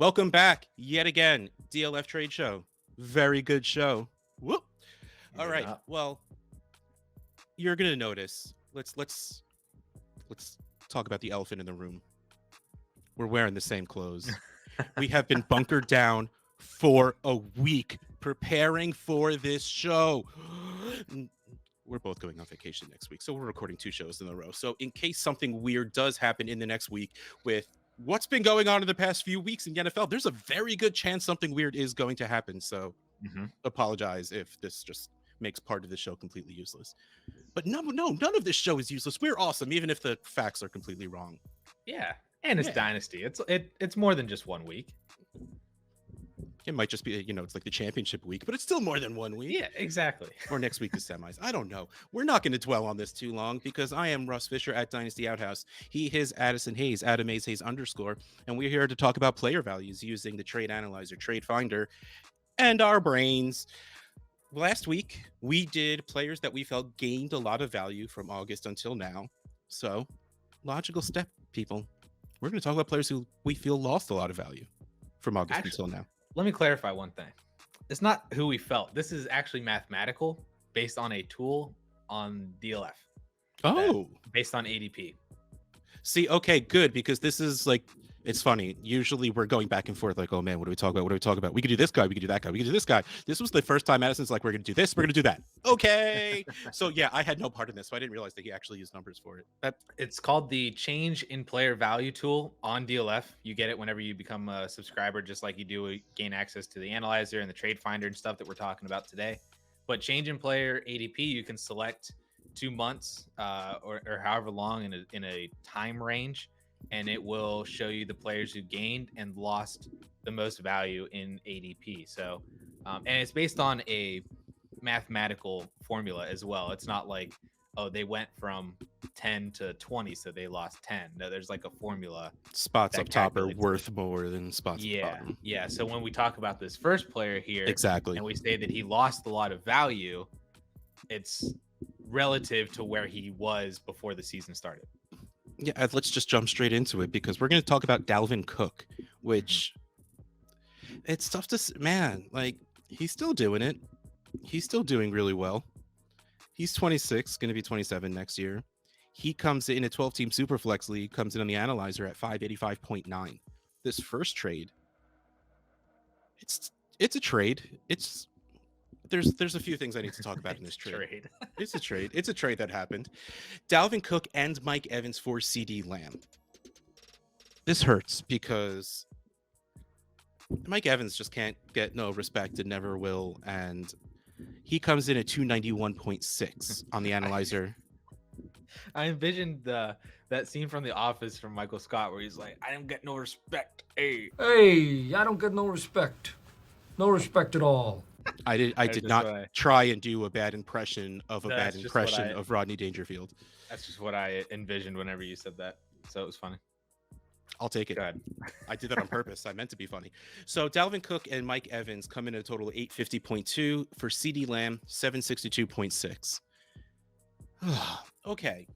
Welcome back yet again, DLF Trade Show. Very good show. Whoop. All right. Well, you're gonna notice. Let's talk about the elephant in the room. We're wearing the same clothes. We have been bunkered down for a week preparing for this show. We're both going on vacation next week, so we're recording 2 shows in a row. So in case something weird does happen in the next week with what's been going on in the past few weeks in the NFL, there's a very good chance something weird is going to happen. So apologize if this just makes part of the show completely useless. But no, none of this show is useless. We're awesome, even if the facts are completely wrong. Yeah, and it's Dynasty. It's more than just 1 week. It might just be, it's like the championship week, but it's still more than 1 week. Yeah, exactly. Or next week is semis. I don't know. We're not going to dwell on this too long because I am Russ Fisher at Dynasty Outhouse. He is Addison Hayes, Adam Hayes _. And we're here to talk about player values using the Trade Analyzer, Trade Finder, and our brains. Last week, we did players that we felt gained a lot of value from August until now. So, logical step, people. We're going to talk about players who we feel lost a lot of value from August until now. Let me clarify one thing. It's not who we felt. This is actually mathematical based on a tool on DLF. Oh. Based on ADP. See, okay, good, because this is like, it's funny. Usually we're going back and forth like, oh man, what do we talk about? What do we talk about? We could do this guy. We could do that guy. We could do this guy. This was the first time Addison's like, we're going to do this. We're going to do that. Okay. So yeah, I had no part in this. So I didn't realize that he actually used numbers for it. It's called the change in player value tool on DLF. You get it whenever you become a subscriber, just like you do gain access to the analyzer and the trade finder and stuff that we're talking about today. But change in player ADP, you can select 2 months or however long in a time range, and it will show you the players who gained and lost the most value in ADP. So, and it's based on a mathematical formula as well. It's not like, oh, they went from 10 to 20, so they lost 10. No, there's like a formula. Spots up top are worth more than spots at bottom. Yeah. So when we talk about this first player here, exactly, and we say that he lost a lot of value, it's relative to where he was before the season started. Yeah, let's just jump straight into it because we're going to talk about Dalvin Cook, which it's tough to, man, like he's still doing it. He's still doing really well. He's 26, going to be 27 next year. He comes in a 12-team Superflex league, comes in on the analyzer at 585.9. This first trade, it's a trade. There's a few things I need to talk about in this trade. It's a trade. It's a trade that happened. Dalvin Cook and Mike Evans for CD Lamb. This hurts because Mike Evans just can't get no respect and never will. And he comes in at 291.6 on the analyzer. I envisioned that scene from The Office from Michael Scott where he's like, I don't get no respect. Hey, I don't get no respect. No respect at all. I did not try and do a bad impression of of Rodney Dangerfield. That's just what I envisioned whenever you said that. So it was funny. I'll take it. I did that on purpose. I meant to be funny. So Dalvin Cook and Mike Evans come in at a total of 850.2 for CD Lamb, 762.6. Okay.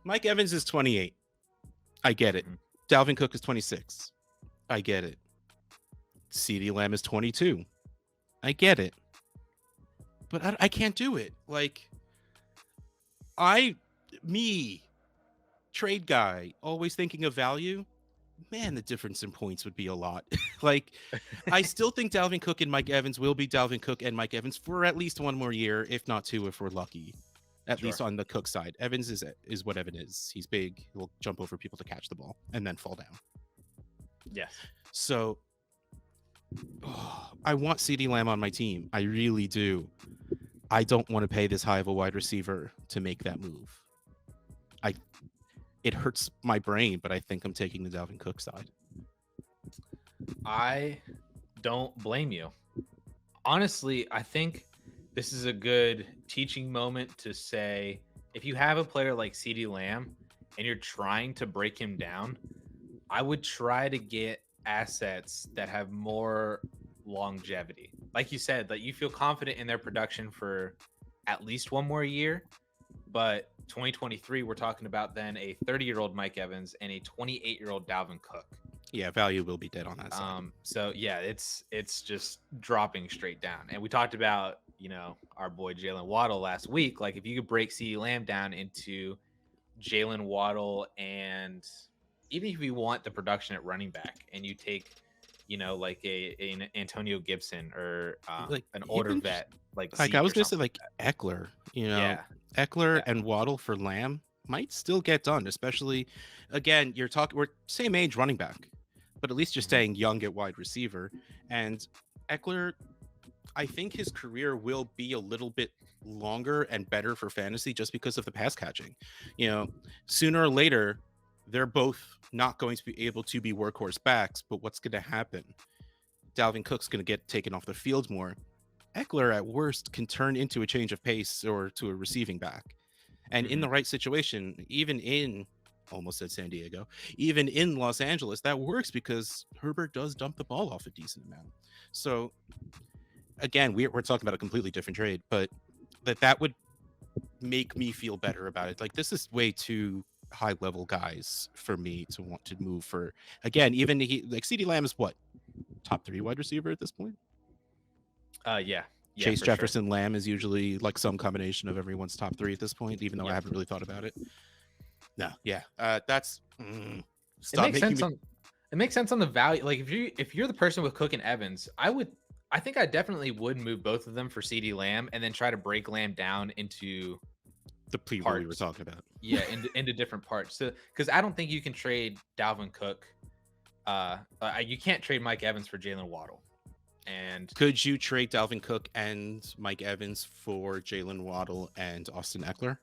Mike Evans is 28. I get it. Dalvin Cook is 26. I get it. CD Lamb is 22. I get it. But I can't do it. Like, trade guy, always thinking of value. Man, the difference in points would be a lot. Like, I still think Dalvin Cook and Mike Evans will be Dalvin Cook and Mike Evans for at least 1 more year, if not 2 if we're lucky. At least on the Cook side. Evans is what Evan is. He's big. He'll jump over people to catch the ball and then fall down. Yes. So I want CD Lamb on my team. I really do. I don't want to pay this high of a wide receiver to make that move. It hurts my brain, but I think I'm taking the Dalvin Cook side. I don't blame you. Honestly, I think this is a good teaching moment to say, if you have a player like CD Lamb and you're trying to break him down, I would try to get assets that have more longevity. Like you said, that you feel confident in their production for at least 1 more year. But 2023, we're talking about then a 30-year-old Mike Evans and a 28-year-old Dalvin Cook. Yeah, value will be dead on that side. So yeah, it's just dropping straight down. And we talked about, our boy Jalen Waddle last week. Like if you could break CeeDee Lamb down into Jalen Waddle, and even if you want the production at running back, and you take, like an Antonio Gibson or Like, an older even vet like I Zeke was or gonna say something like that. Eckler, Yeah, Eckler yeah. and Waddle for Lamb might still get done, especially again, we're same age running back, but at least you're Mhm. staying young at wide receiver. And Eckler, I think his career will be a little bit longer and better for fantasy just because of the pass catching. Sooner or later, they're both not going to be able to be workhorse backs, but what's going to happen? Dalvin Cook's going to get taken off the field more. Eckler, at worst, can turn into a change of pace or to a receiving back. And in the right situation, even in almost said San Diego, even in Los Angeles, that works because Herbert does dump the ball off a decent amount. So again, we're talking about a completely different trade, but that would make me feel better about it. Like, this is way too high level guys for me to want to move for. Again, even like CeeDee Lamb is what, top 3 wide receiver at this point? Yeah. Chase for Jefferson Lamb is usually like some combination of everyone's top 3 at this point, even though I Yep. haven't really thought about it. No, yeah, that's It stop makes making sense me. it makes sense on the value. Like if you're the person with Cook and Evans, I think I definitely would move both of them for CeeDee Lamb, and then try to break Lamb down into The people we were parts. talking about. Yeah, into different parts. So because I don't think you can trade Dalvin Cook. You can't trade Mike Evans for Jalen Waddle. And Could you trade Dalvin Cook and Mike Evans for Jalen Waddle and Austin Eckler?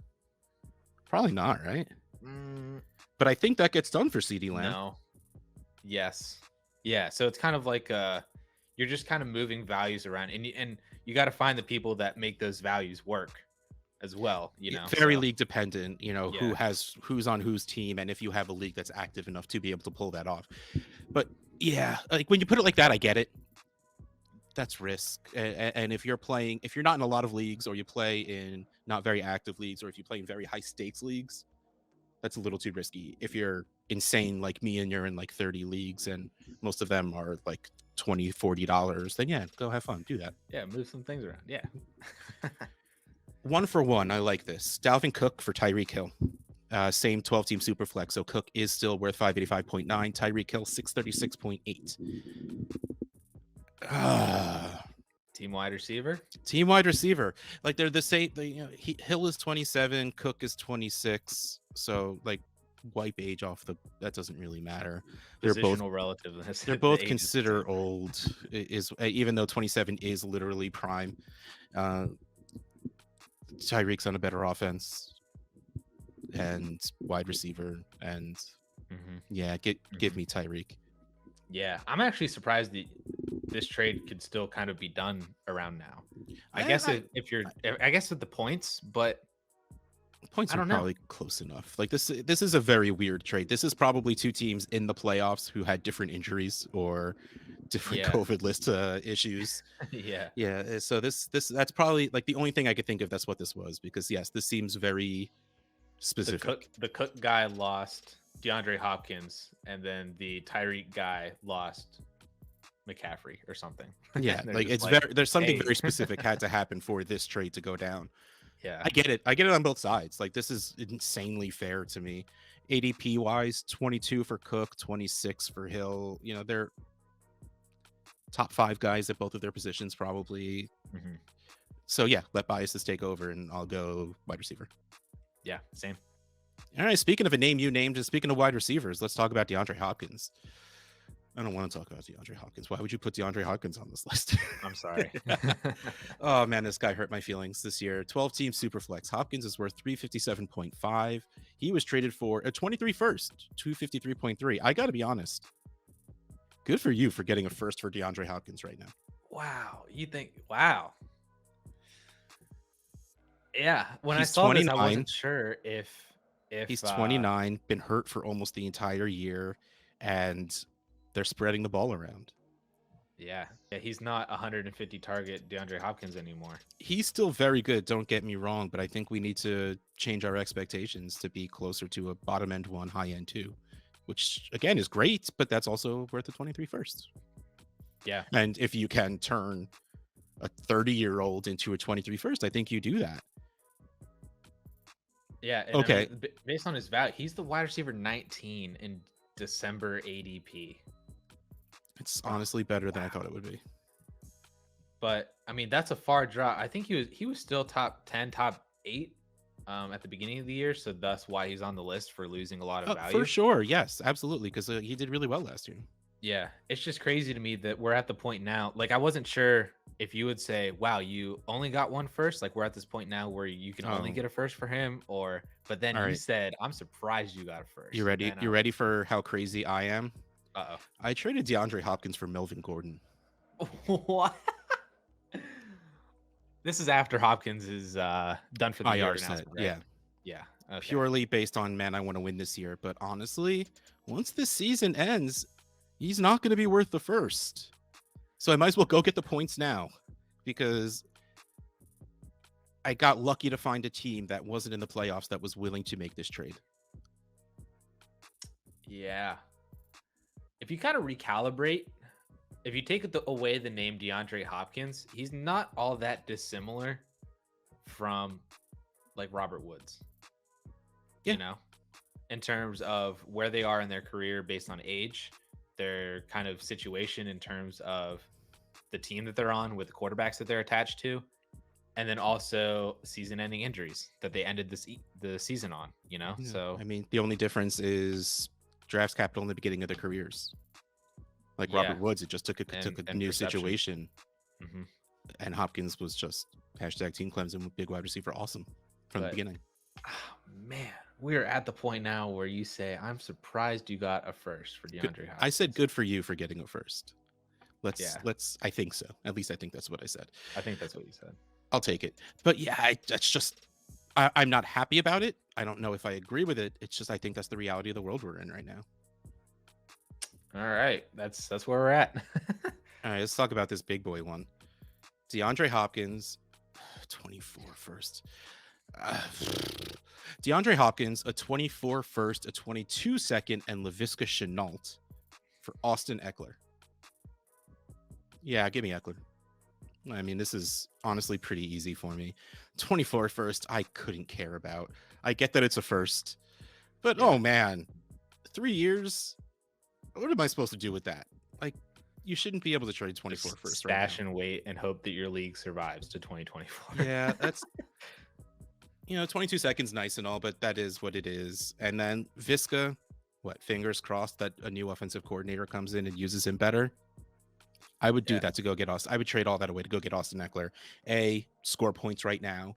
Probably not, right? But I think that gets done for CeeDee Lamb. no. Yes. Yeah. So it's kind of like you're just kind of moving values around, and you got to find the people that make those values work as well. Very so, league dependent. Who's on whose team, and if you have a league that's active enough to be able to pull that off. But yeah, like when you put it like that, I get it. That's risk. And if you're not in a lot of leagues, or you play in not very active leagues, or if you play in very high stakes leagues, that's a little too risky. If you're insane like me and you're in like 30 leagues and most of them are like $20-$40, then yeah, go have fun, do that. Yeah, move some things around. Yeah. 1 for 1, I like this. Dalvin Cook for Tyreek Hill. Same 12-team super flex, so Cook is still worth 585.9, Tyreek Hill 636.8. Team wide receiver. Like, they're the same. Hill is 27, Cook is 26, so like wipe age off that doesn't really matter. They're both relativeness. They're both considered old, is even though 27 is literally prime. Tyreek's on a better offense and wide receiver, and yeah, give me Tyreek. Yeah, I'm actually surprised that this trade could still kind of be done around now. I guess with the points, but points I don't are probably close enough. Like, this is a very weird trade. This is probably 2 teams in the playoffs who had different injuries or different COVID list issues. Yeah. So that's probably like the only thing I could think of. That's what this was, because yes, this seems very specific. The Cook guy lost DeAndre Hopkins, and then the Tyreek guy lost McCaffrey or something. Yeah, like there's something very specific had to happen for this trade to go down. Yeah, I get it on both sides. Like, this is insanely fair to me. ADP wise, 22 for Cook, 26 for Hill. They're top 5 guys at both of their positions probably. So yeah, let biases take over, and I'll go wide receiver. Yeah, same. All right, speaking of a name you named, and speaking of wide receivers, let's talk about DeAndre Hopkins. I don't want to talk about DeAndre Hopkins. Why would you put DeAndre Hopkins on this list? I'm sorry. Oh man, this guy hurt my feelings this year. 12-team Superflex. Hopkins is worth 357.5. He was traded for a 23 first, 253.3. I got to be honest. Good for you for getting a first for DeAndre Hopkins right now. Wow. Wow. Yeah. When I saw this, I wasn't sure if he's 29, been hurt for almost the entire year, and they're spreading the ball around. Yeah, he's not 150 target DeAndre Hopkins anymore. He's still very good, don't get me wrong, but I think we need to change our expectations to be closer to a bottom end 1, high end 2, which again is great, but that's also worth a 23 first. Yeah. And if you can turn a 30-year-old into a 23 first, I think you do that. Yeah. And Okay. I mean, based on his value, he's the wide receiver 19 in December ADP. It's honestly better than I thought it would be. But I mean, that's a far drop. I think he was still top 10, top 8 at the beginning of the year. So that's why he's on the list for losing a lot of value. For sure. Yes, absolutely. Because he did really well last year. Yeah. It's just crazy to me that we're at the point now. Like, I wasn't sure if you would say, wow, you only got one first. Like, we're at this point now where you can only get a first for him. But then you said, I'm surprised you got a first. You ready? You ready for how crazy I am? Uh-oh. I traded DeAndre Hopkins for Melvin Gordon. What? This is after Hopkins is done for the year. Right? Yeah. Yeah. Okay. Purely based on, man, I want to win this year. But honestly, once this season ends, he's not going to be worth the first. So I might as well go get the points now, because I got lucky to find a team that wasn't in the playoffs that was willing to make this trade. Yeah. If you kind of recalibrate, if you take away the name DeAndre Hopkins, he's not all that dissimilar from like Robert Woods. Yeah. You know, in terms of where they are in their career based on age, their kind of situation in terms of the team that they're on with the quarterbacks that they're attached to, and then also season-ending injuries that they ended the season on, you know? Yeah. So I mean, the only difference is drafts capital in the beginning of their careers. Like Robert Woods, it just took a new situation. Mm-hmm. And Hopkins was just #Team Clemson, big wide receiver, awesome from the beginning. Oh, man, we're at the point now where you say, I'm surprised you got a first for DeAndre Hopkins. I said good for you for getting a first. I think so. At least I think that's what I said. I think that's what you said. I'll take it. But yeah, that's just, I'm not happy about it. I don't know if I agree with it. It's just, I think that's the reality of the world we're in right now. All right. That's where we're at. All right, let's talk about this big boy one. DeAndre Hopkins, 24 first. DeAndre Hopkins, a 24 first, a 22 second, and Laviska Shenault for Austin Eckler. Yeah, give me Eckler. I mean, this is honestly pretty easy for me. 24 first, I couldn't care about. I get that it's a first, but oh man, 3 years. What am I supposed to do with that? Like, you shouldn't be able to trade 24 first. Stash and wait and hope that your league survives to 2024. Yeah, that's 22 seconds nice and all, but that is what it is. And then Viska, fingers crossed that a new offensive coordinator comes in and uses him better. I would do that to go get Austin. I would trade all that away to go get Austin Eckler. A, score points right now.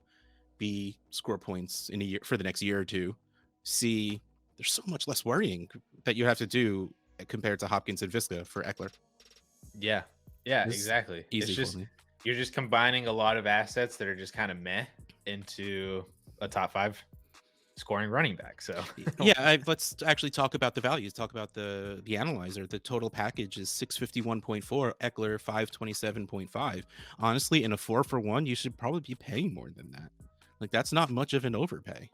B, score points in a year for the next year or two. C, there's so much less worrying that you have to do compared to Hopkins and Viska for Eckler. Yeah, exactly. Easy for me. You're just combining a lot of assets that are just kind of meh into a top 5 scoring running back. So yeah, let's actually talk about the values. Talk about the analyzer. The total package is 651.4, Eckler 527.5. Honestly, in a 4-for-1, you should probably be paying more than that. Like, that's not much of an overpay.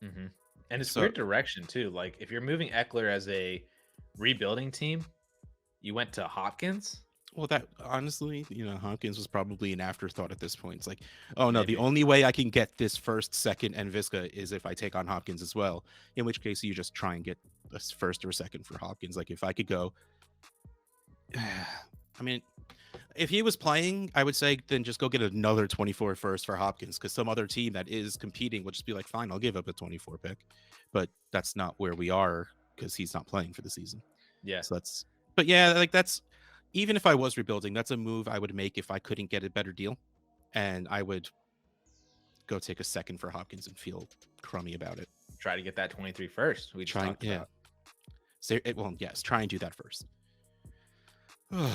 Mm-hmm. And it's weird direction too. Like, if you're moving Eckler as a rebuilding team, you went to Hopkins. Well, that honestly, Hopkins was probably an afterthought at this point. It's like, oh no, the only way I can get this first, second, and Viska is if I take on Hopkins as well. In which case, you just try and get a first or a second for Hopkins. Like, if I could go, I mean, if he was playing, I would say then just go get another 24 first for Hopkins, because some other team that is competing will just be like, fine, I'll give up a 24 pick. But that's not where we are, because he's not playing for the season. Yeah. So that's. Even if I was rebuilding, that's a move I would make if I couldn't get a better deal. And I would go take a second for Hopkins and feel crummy about it. Try to get that 23 first. We just talked about. Yes, try and do that first. All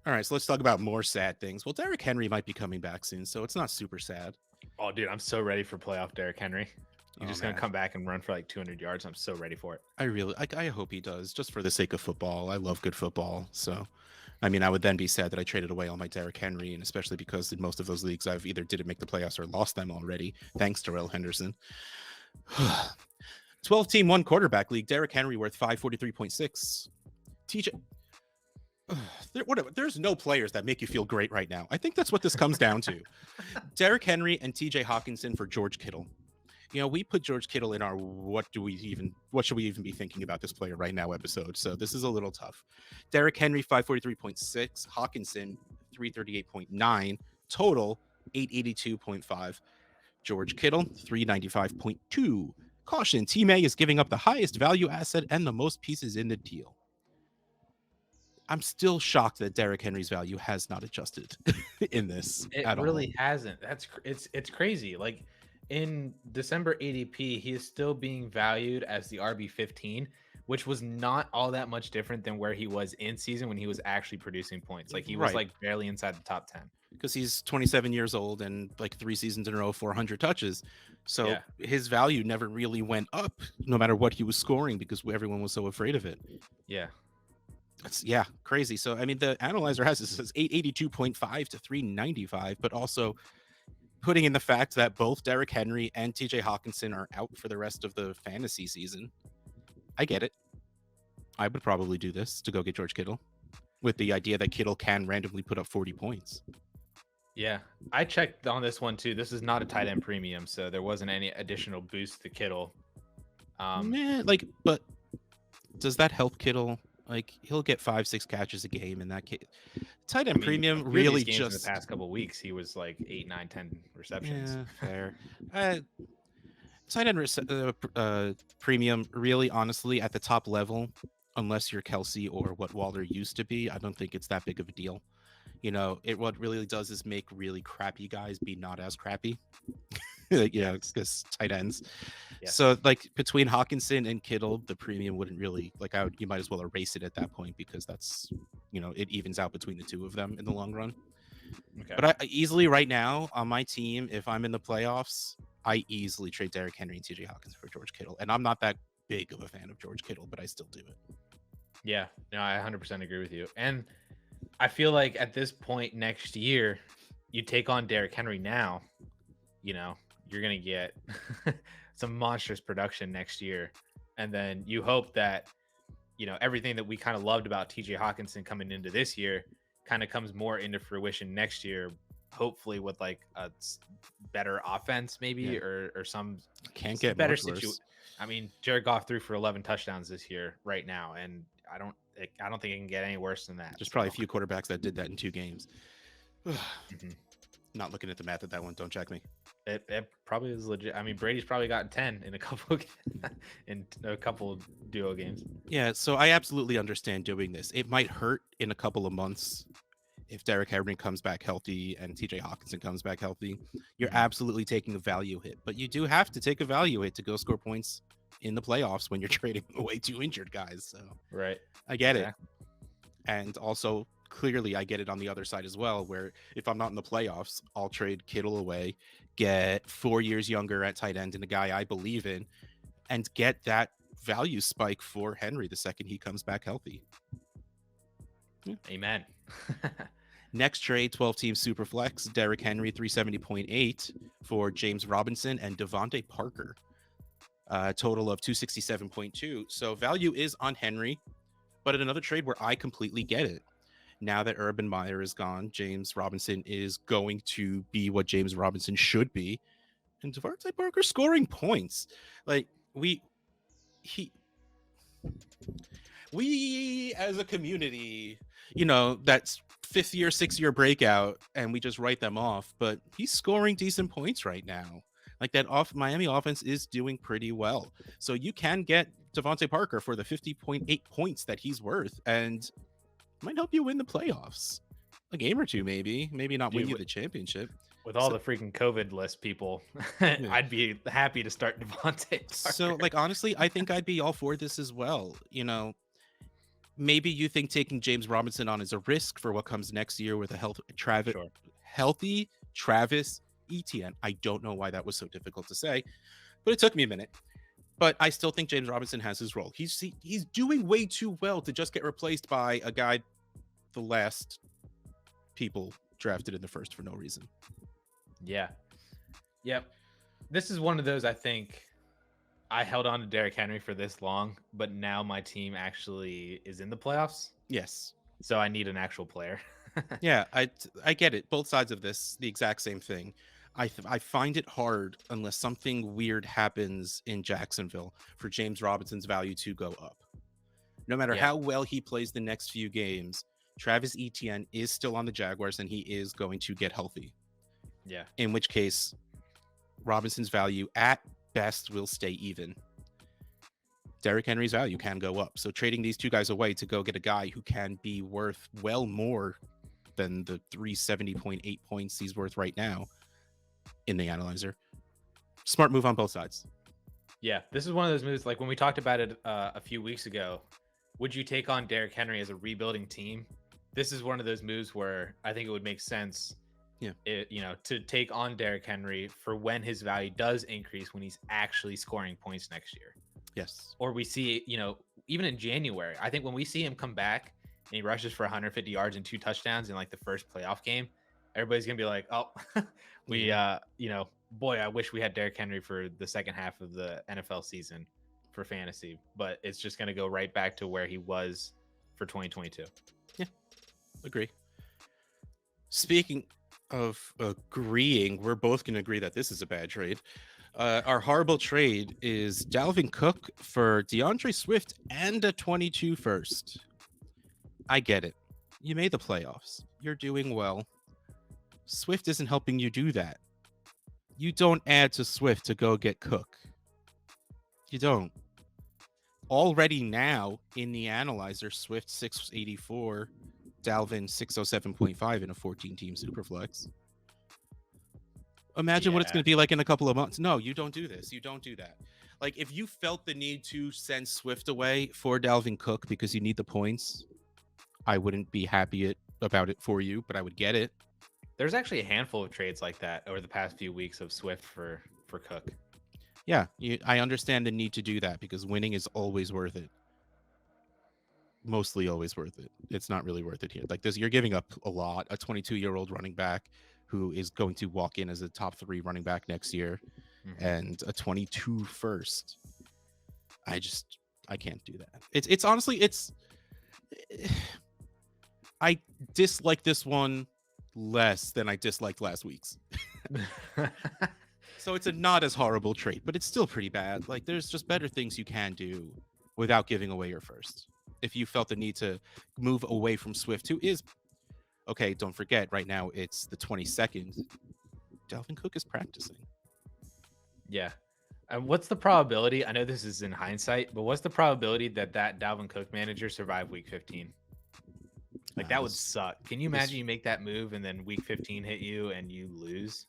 right, so let's talk about more sad things. Well, Derrick Henry might be coming back soon, so it's not super sad. Oh, dude, I'm so ready for playoff Derrick Henry. You're just going to come back and run for like 200 yards. I'm so ready for it. I hope he does, just for the sake of football. I love good football. So, I mean, I would then be sad that I traded away all my Derrick Henry, and especially because in most of those leagues, I've either didn't make the playoffs or lost them already, thanks to Darrell Henderson. 12-team, one quarterback league. Derrick Henry worth 543.6. TJ. There's no players that make you feel great right now. I think that's what this comes down to. Derrick Henry and TJ Hawkinson for George Kittle. We put George Kittle in our what should we even be thinking about this player right now episode. So this is a little tough. Derrick Henry 543.6, Hawkinson 338.9, total 882.5. George Kittle 395.2. Caution, Team A is giving up the highest value asset and the most pieces in the deal. I'm still shocked that Derrick Henry's value has not adjusted in this. It really hasn't. It's crazy. Like in December ADP, he is still being valued as the RB15, which was not all that much different than where he was in season when he was actually producing points. Like he was like barely inside the top 10. Because he's 27 years old and like 3 seasons in a row, 400 touches. So his value never really went up no matter what he was scoring because everyone was so afraid of it. Yeah. That's crazy. So, I mean, the analyzer has this says 882.5 to 395, but also putting in the fact that both Derrick Henry and TJ Hawkinson are out for the rest of the fantasy season. I get it. I would probably do this to go get George Kittle with the idea that Kittle can randomly put up 40 points. Yeah, I checked on this one too. This is not a tight end premium, so there wasn't any additional boost to Kittle. But does that help Kittle? Like he'll get 5-6 catches a game in that case. Tight end premium really just in the past couple of weeks he was like 8, 9, 10 receptions. Yeah, fair. Tight end premium really, honestly, at the top level, unless you're Kelsey or what Waller used to be, I don't think it's that big of a deal. What really does is make really crappy guys be not as crappy. Because tight ends. Yeah. So like between Hawkinson and Kittle, the premium wouldn't really you might as well erase it at that point because that's it evens out between the two of them in the long run. Okay. But I easily right now on my team, if I'm in the playoffs, I easily trade Derrick Henry and TJ Hawkins for George Kittle. And I'm not that big of a fan of George Kittle, but I still do it. Yeah, no, I 100% agree with you. And I feel like at this point next year, you take on Derrick Henry now, you're going to get some monstrous production next year. And then you hope that, everything that we kind of loved about TJ Hawkinson coming into this year kind of comes more into fruition next year, hopefully with like a better offense maybe or some can't get better situation. I mean, Jared Goff threw for 11 touchdowns this year right now. And I don't think it can get any worse than that. There's probably a few quarterbacks that did that in 2 games. Not looking at the math of that one. Don't check me. It probably is legit. I mean, Brady's probably gotten 10 in a couple duo games. Yeah, so I absolutely understand doing this. It might hurt in a couple of months if Derrick Henry comes back healthy and TJ Hawkinson comes back healthy. You're absolutely taking a value hit, but you do have to take a value hit to go score points in the playoffs when you're trading away 2 injured guys. So right, I get it. And also clearly I get it on the other side as well, where if I'm not in the playoffs, I'll trade Kittle away, get 4 years younger at tight end and a guy I believe in, and get that value spike for Henry the second he comes back healthy. Amen. Next trade, 12-team Superflex, Derrick Henry 370.8 for James Robinson and Devontae Parker. Total of 267.2. So value is on Henry, but in another trade where I completely get it. Now that Urban Meyer is gone, James Robinson is going to be what James Robinson should be. And Devontae Parker scoring points. Like we as a community, that's 5th year, 6th year breakout, and we just write them off. But he's scoring decent points right now. Like that Miami offense is doing pretty well. So you can get Devontae Parker for the 50.8 points that he's worth, and might help you win the playoffs. A game or two, maybe not win you the championship. With all the freaking COVID list people, I'd be happy to start Devontae Parker. So, honestly, I think I'd be all for this as well. Maybe you think taking James Robinson on is a risk for what comes next year with a healthy Travis Etienne. I don't know why that was so difficult to say, but it took me a minute. But I still think James Robinson has his role. He's doing way too well to just get replaced by a guy the last people drafted in the first for no reason. Yeah. Yep. This is one of those, I think, I held on to Derrick Henry for this long, but now my team actually is in the playoffs, Yes. so I need an actual player. Yeah, I get it. Both sides of this, the exact same thing. I find it hard unless something weird happens in Jacksonville for James Robinson's value to go up. No matter Yeah. how well he plays the next few games, Travis Etienne is still on the Jaguars and he is going to get healthy. Yeah. In which case, Robinson's value at best will stay even. Derrick Henry's value can go up. So trading these two guys away to go get a guy who can be worth well more than the 370.8 points he's worth right now in the analyzer. Smart move on both sides. Yeah, this is one of those moves. Like when we talked about it a few weeks ago, would you take on Derrick Henry as a rebuilding team? This is one of those moves where I think it would make sense, to take on Derrick Henry for when his value does increase when he's actually scoring points next year. Yes. Or we see, even in January, I think when we see him come back and he rushes for 150 yards and 2 touchdowns in like the first playoff game, everybody's gonna be like, oh, boy, I wish we had Derrick Henry for the second half of the NFL season for fantasy, but it's just going to go right back to where he was for 2022. Yeah, agree. Speaking of agreeing, we're both going to agree that this is a bad trade. Our horrible trade is Dalvin Cook for DeAndre Swift and a 22 first. I get it. You made the playoffs. You're doing well. Swift isn't helping you do that. You don't add to Swift to go get Cook. You don't. Already now in the analyzer, Swift 684, Dalvin 607.5 in a 14-team Superflex. Imagine what it's going to be like in a couple of months. No, you don't do this. You don't do that. Like, if you felt the need to send Swift away for Dalvin Cook because you need the points, I wouldn't be happy about it for you, but I would get it. There's actually a handful of trades like that over the past few weeks of Swift for Cook. Yeah, I understand the need to do that because winning is always worth it. Mostly always worth it. It's not really worth it here. Like this, you're giving up a lot. A 22-year-old running back who is going to walk in as a top 3 running back next year, and a 22 first. I can't do that. It's honestly, I dislike this one less than I disliked last week's. So it's a not as horrible trade, but it's still pretty bad. Like there's just better things you can do without giving away your first. If you felt the need to move away from Swift, who is okay, don't forget right now it's the 22nd. Dalvin Cook is practicing. Yeah. What's the probability? I know this is in hindsight, but what's the probability that Dalvin Cook manager survived week 15? Like that would suck. Can you imagine you make that move and then week 15 hit you and you lose?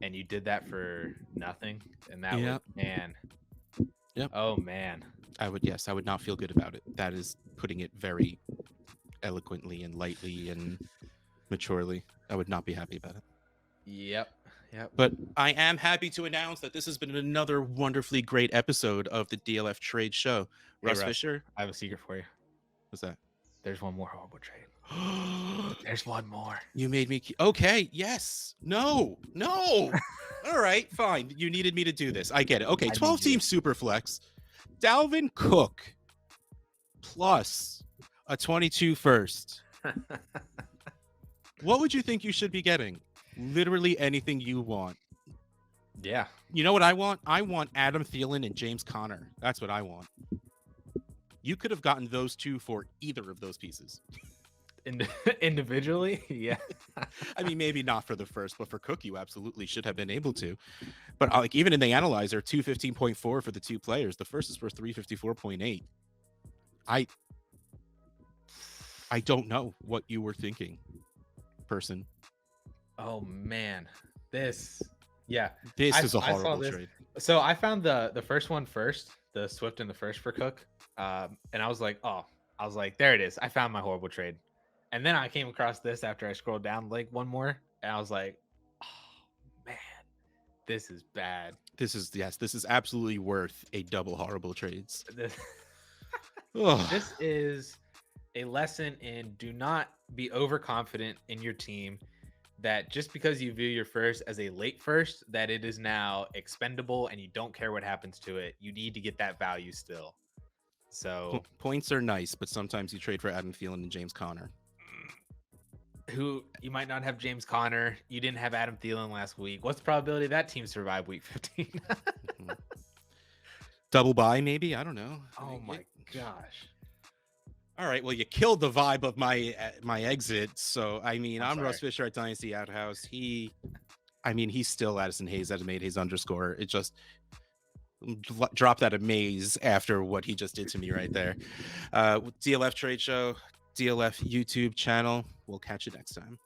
And you did that for nothing, and that would, man. Yep. Oh man. I would not feel good about it. That is putting it very eloquently and lightly and maturely. I would not be happy about it. Yep. But I am happy to announce that this has been another wonderfully great episode of the DLF Trade Show. Russ Fisher, I have a secret for you. What's that? There's one more horrible trade. There's one more. You made me. Okay. Yes. No. All right. Fine. You needed me to do this. I get it. Okay. 12-team Superflex. Dalvin Cook plus a 22 first. What would you think you should be getting? Literally anything you want. Yeah. You know what I want? I want Adam Thielen and James Conner. That's what I want. You could have gotten those two for either of those pieces. Individually, yeah. I mean, maybe not for the first, but for Cook, you absolutely should have been able to. But like even in the analyzer, 215.4 for the two players. The first is worth 354.8. I don't know what you were thinking, person. Oh man, this is a horrible trade. So I found the first one first, the Swift and the first for Cook, and I was like, there it is. I found my horrible trade. And then I came across this after I scrolled down like one more, and I was like, oh man, this is bad. This is absolutely worth a double horrible trades. This is a lesson in do not be overconfident in your team. that just because you view your first as a late first, that it is now expendable and you don't care what happens to it. You need to get that value still. So Points are nice, but sometimes you trade for Adam Thielen and James Conner. who you might not have James Conner. You didn't have Adam Thielen last week. What's the probability that team survived week 15? Double buy, maybe? I don't know. Oh my gosh. All right. Well, you killed the vibe of my exit. So, I mean, I'm Russ sorry. Fisher at Dynasty Outhouse. He's still Addison Hayes at Hayes _ It just dropped that amaze after what he just did to me right there. DLF Trade Show, DLF YouTube channel. We'll catch you next time.